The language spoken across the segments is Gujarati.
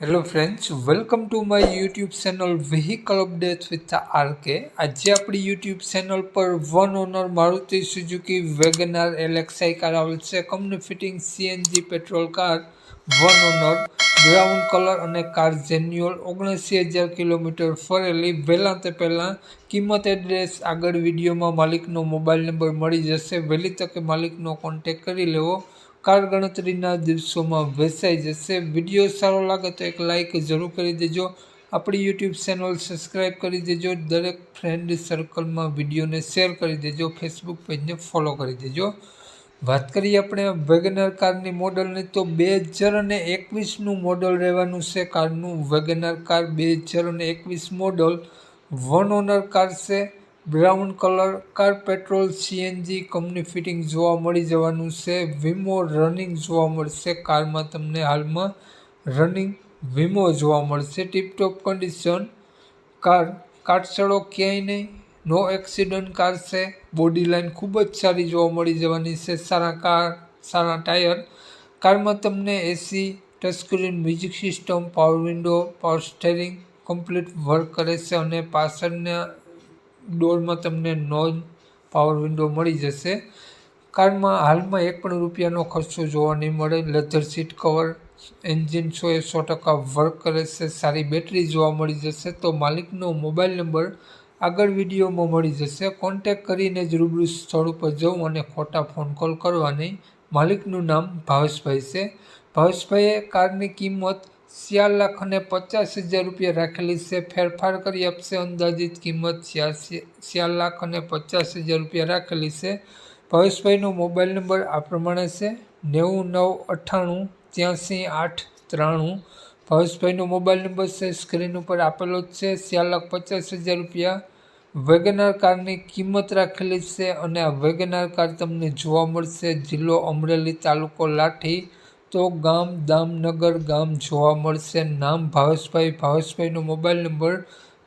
Hello friends, welcome to my YouTube channel vehicle updates with RK. આજે આપણી યુટ્યુબ ચેનલ પર one owner Maruti Suzuki WagonR LXI car આવેલ છે. Company fitting CNG petrol car, one owner, brown colour અને કાર જેન્યુઅલ, 79,000 કિલોમીટર ફરેલી. વહેલા તે પહેલાં કિંમત, એડ્રેસ આગળ વિડીયોમાં માલિકનો મોબાઈલ નંબર મળી જશે. વહેલી તકે માલિકનો કોન્ટેક કરી લેવો. કાર ગણતરીના દિવસોમાં વેચાઈ જશે. વિડીયો સારો લાગે તો એક લાઇક જરૂર કરી દેજો. આપણી યુટ્યુબ ચેનલ સબસ્ક્રાઈબ કરી દેજો. દરેક ફ્રેન્ડ સર્કલમાં વિડીયોને શેર કરી દેજો. ફેસબુક પેજને ફોલો કરી દેજો. વાત કરીએ આપણે વેગનાર કારની મોડલની, તો 2021નું મોડલ રહેવાનું છે કારનું. WagonR car 2021 model, one owner car છે. Brown colour car, petrol CNG company fitting જોવા મળી જવાનું છે. વીમો રનિંગ જોવા મળશે. કારમાં તમને હાલમાં રનિંગ વીમો જોવા મળશે. ટીપટોપ કન્ડિશન કાર, કાટસડો ક્યાંય નહીં, નો એક્સિડન્ટ કાર છે. બોડી લાઇન ખૂબ જ સારી જોવા મળી જવાની છે. સારા ટાયર. કારમાં તમને AC, touchscreen, music system, power window, power steering complete work કરે છે અને પાછળના ડોરમાં તમને નોન પાવર વિન્ડો મળી જશે. કારમાં હાલમાં ₹1 ખર્ચો જોવા નહીં મળે. Leather seat cover, engine 100% work કરે છે. સારી બેટરી જોવા મળી જશે. તો માલિકનો મોબાઈલ નંબર આગળ વિડીયોમાં મળી જશે. કોન્ટેક કરીને જ રૂબરૂ સ્થળ ઉપર જવું અને ખોટા ફોન કોલ કરવા નહીં. માલિકનું નામ ભાવેશભાઈ છે. ભાવેશભાઈએ કારની કિંમત ₹4,50,000 રાખેલી છે. ફેરફાર કરી આપશે. અંદાજિત કિંમત ₹4,50,000 રાખેલી છે. ભાવેશભાઈનો મોબાઈલ નંબર આ પ્રમાણે છે: 9998830893. ભાવેશભાઈનો મોબાઈલ નંબર છે, સ્ક્રીન ઉપર આપેલો જ છે. ₹4,50,000 વેગનાર કારની કિંમત રાખેલી છે અને આ વેગનાર કાર તમને જોવા મળશે જિલ્લો અમરેલી, તાલુકો લાઠી. તો ગામ દામનગર ગામ જોવા મળશે. નામ ભાવેશભાઈ. ભાવેશભાઈનો મોબાઈલ નંબર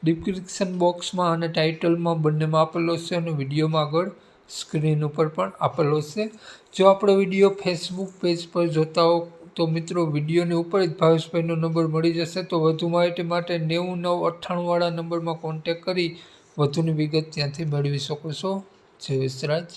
ડિસ્ક્રિપ્શન બોક્સમાં અને ટાઇટલમાં બંનેમાં આપેલો છે અને વિડીયોમાં આગળ સ્ક્રીન ઉપર પણ આપેલો છે. જો આપણો વિડીયો ફેસબુક પેજ પર જોતા હો તો મિત્રો વિડીયોની ઉપર જ ભાવેશભાઈનો નંબર મળી જશે. તો વધુ માહિતી માટે 9998 વાળા નંબરમાં કોન્ટેક કરી વધુની વિગત ત્યાંથી મેળવી શકો છો. જય વિસરાજ.